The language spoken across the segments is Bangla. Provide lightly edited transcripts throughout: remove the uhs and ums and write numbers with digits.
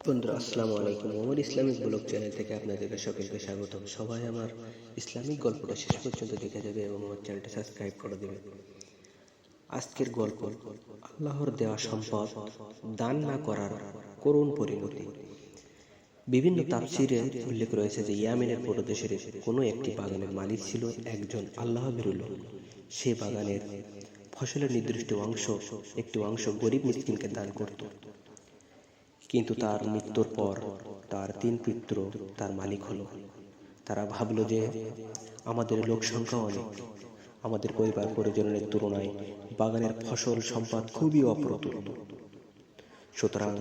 বন্ধুরা আসসালামু আলাইকুম। আমার ইসলামিক ব্লগ চ্যানেল থেকে আপনাদেরকে সকলকে স্বাগতম। সবাই আমার ইসলামিক গল্পটা শেষ পর্যন্ত দেখে যাবে এবং আমার চ্যানেলটা সাবস্ক্রাইব করে দেবে। আজকের গল্প, আল্লাহর দেওয়া সম্পদ দান না করার করুণ পরিণতি। বিভিন্ন তাফসিরে উল্লেখ রয়েছে যে ইয়ামেনের প্রদেশের কোনো একটি বাগানের মালিক ছিল একজন আল্লাহ ভীরু লোক। সে বাগানের ফসলের নির্দিষ্ট একটি অংশ গরিব মিসকিনকে দান করত। কিন্তু তার মৃত্যুর পর তার 3 পুত্র তার মালিক হলো। তারা ভাবল যে আমাদের লোক সংখ্যা অনেক, আমাদের পরিবার পরিজনের তুলনায় বাগানের ফসল সম্পদ খুবই অপ্রতুল, সুতরাং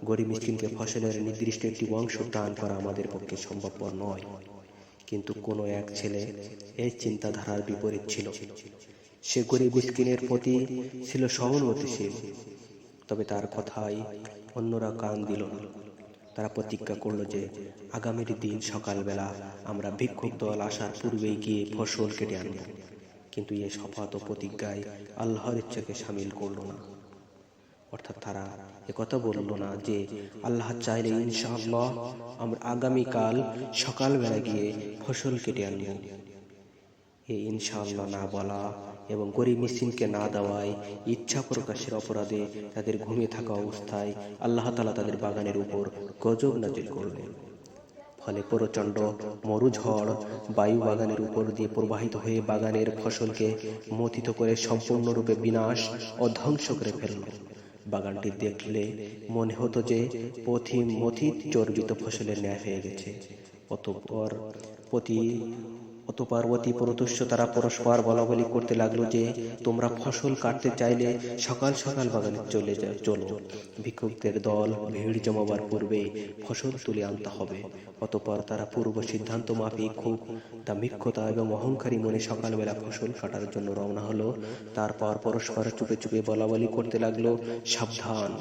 গরিব মিসকিনকে ফসলের নির্দিষ্ট একটি অংশ দান করা আমাদের পক্ষে সম্ভবপর নয়। কিন্তু কোনো এক ছেলে এই চিন্তাধারার বিপরীত ছিল। সে গরিব মিসকিনের প্রতি ছিল সহানুভূতিশীল, তবে তার কথায় অন্যরা কান দিল না। তারা প্রতিজ্ঞা করল যে আগামীর দিন সকালবেলা আমরা ভিক্ষুক দল আসার পূর্বেই গিয়ে ফসল কেটে আনব। কিন্তু এই শপথ ও প্রতিজ্ঞায় আল্লাহর ইচ্ছাকে সামিল করল না। অর্থাৎ তারা একথা বলল না যে আল্লাহ চাইলে ইনশাআল্লাহ আমরা আগামীকাল সকালবেলা গিয়ে ফসল কেটে আনব। এই ইনশাআল্লাহ না বলা এবং গরিব মিসকিনকে না দেওয়ায় ইচ্ছা প্রকাশের অপরাধে তাদের ঘুমিয়ে থাকা অবস্থায় আল্লাহ তাআলা তাদের বাগানের উপর গজব নাজিল করলেন। ফলে প্রচণ্ড মরুঝড় বায়ু বাগানের উপর দিয়ে প্রবাহিত হয়ে বাগানের ফসলকে মথিত করে সম্পূর্ণরূপে বিনাশ ও ধ্বংস করে ফেলল। বাগানটি দেখলে মনে হতো যে মথিত চর্বিত ফসলের ন্যায় হয়ে গেছে। অতঃপর অতি প্রত্যুষ তারা পরস্পর বলাবলি করতে লাগলো যে তোমরা ফসল কাটতে চাইলে সকাল সকাল বাগানে চলো। ভিক্ষুকদের দল ভিড় জমাবার পূর্বে ফসল তুলে আনতে হবে। অতঃপর তারা পূর্ব সিদ্ধান্ত মাফিক খুব দাম্ভিকতা এবং অহংকারী মনে সকালবেলা ফসল কাটার জন্য রওনা হলো। তারপর পরস্পর চুপে চুপে বলাবলি করতে লাগলো, সাবধান,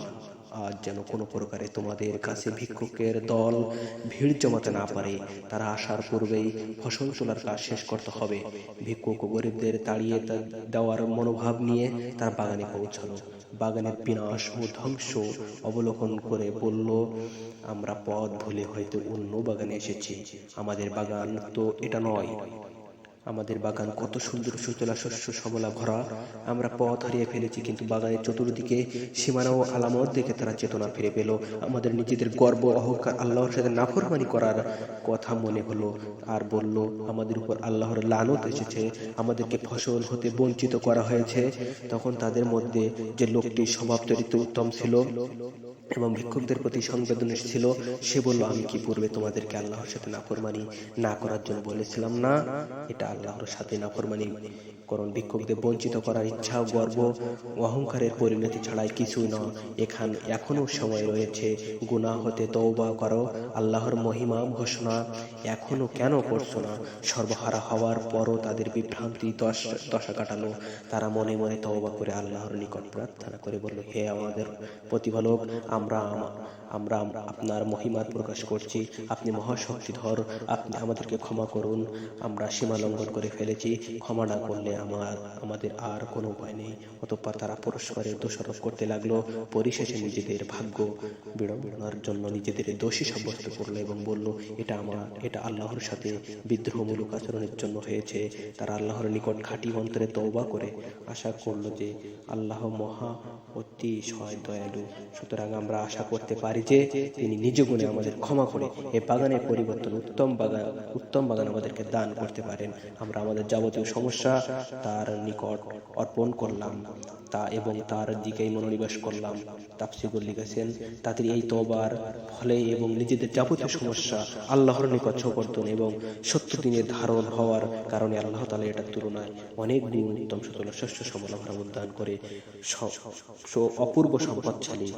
আজ যেন কোনো প্রকারে তোমাদের কাছে ভিক্ষুকের দল ভিড় জমাতে না পারে। তারা আসার পূর্বেই ফসল তোলার কাজ শেষ করতে হবে। ভিক্ষুক ও গরিবদের তাড়িয়ে দেওয়ার মনোভাব নিয়ে তার বাগানে পৌঁছালো। বাগানের বিনাশ ও ধ্বংস অবলোকন করে বলল, আমরা পথ ভুলে হয়তো অন্য বাগানে এসেছি। আমাদের বাগান তো এটা নয়। আমাদের বাগান কত সুন্দর সুজলা শস্য শ্যামলা ভরা। আমরা পথ হারিয়ে ফেলেছি। কিন্তু বাগানের চতুর্দিকে সীমানা ও আলামত দেখে তারা চেতনা ফিরে পেল। আমাদের নিজেদের গর্ব অহংকার আল্লাহর সাথে নাফরমানি করার কথা মনে হলো আর বলল, আমাদের উপর আল্লাহর লানত এসেছে, আমাদেরকে ফসল হতে বঞ্চিত করা হয়েছে। তখন তাদের মধ্যে যে লোকটি স্বভাব চরিত্র উত্তম ছিল এবং ভিক্ষুকদের প্রতি সংবেদনশীল ছিল, সে বলল, আমি কি পূর্বে তোমাদেরকে আল্লাহর সাথে নাফরমানি না করার জন্য বলেছিলাম না? এটা আল্লাহর সাথে নাফরমানি করণ ভিক্ষুকদের বঞ্চিত করার ইচ্ছা গর্ব অহংকারের পরিণতি ছাড়াই কিছুই না। এখনো সময় রয়েছে। গুনাহ হতে তওবা করো। আল্লাহর মহিমা ঘোষণা এখনো কেন করছো না? সর্বহারা হওয়ার পরও তাদের বিভ্রান্তি দশা কাটালো। তারা মনে মনে তওবা করে আল্লাহর নিকট প্রার্থনা করে বলল, হে আমাদের প্রতিপালক, আমরা আপনার মহিমার প্রকাশ করছি। আপনি মহাশক্তিধর, আপনি আমাদেরকে ক্ষমা করুন। আমরা সীমা লঙ্ঘন করে ফেলেছি। ক্ষমা না করলে আমাদের আর কোনো উপায় নেই। অতঃপর তারা পরস্পরের দোষারোপ করতে লাগলো। পরিশেষে নিজেদের ভাগ্য বিড়ম্বনার জন্য নিজেদের দোষী সাব্যস্ত করলো এবং বলল, এটা আল্লাহর সাথে বিদ্রোহমূলক আচরণের জন্য হয়েছে। তারা আল্লাহর নিকট খাঁটি অন্তরে তওবা করে আশা করলো যে আল্লাহ মহা অতিশয় দয়ালু। সুতরাং আমরা আশা করতে পারি যে তিনি নিজ গুণে আমাদের ক্ষমা করে এই বাগানের পরিবর্তন উত্তম বাগান আমাদেরকে দান করতে পারেন। আমরা আমাদের যাবতীয় সমস্যা তার নিকট অর্পণ করলাম এবং তার দিকেই মনোনিবেশ করলাম। তাফসীরুল লিখেছেন, তাদের এই তওবার ফলে এবং নিজেদের যাবতীয় সমস্যা আল্লাহর নিকট সমর্পণ এবং 70 দিনের ধারণ হওয়ার কারণে আল্লাহ তাআলা এটার তুলনায় অনেক গুণ উত্তম সুজলা শস্য শ্যামলা ভরা উদ্যান করে অপূর্ব সম্পদশালী।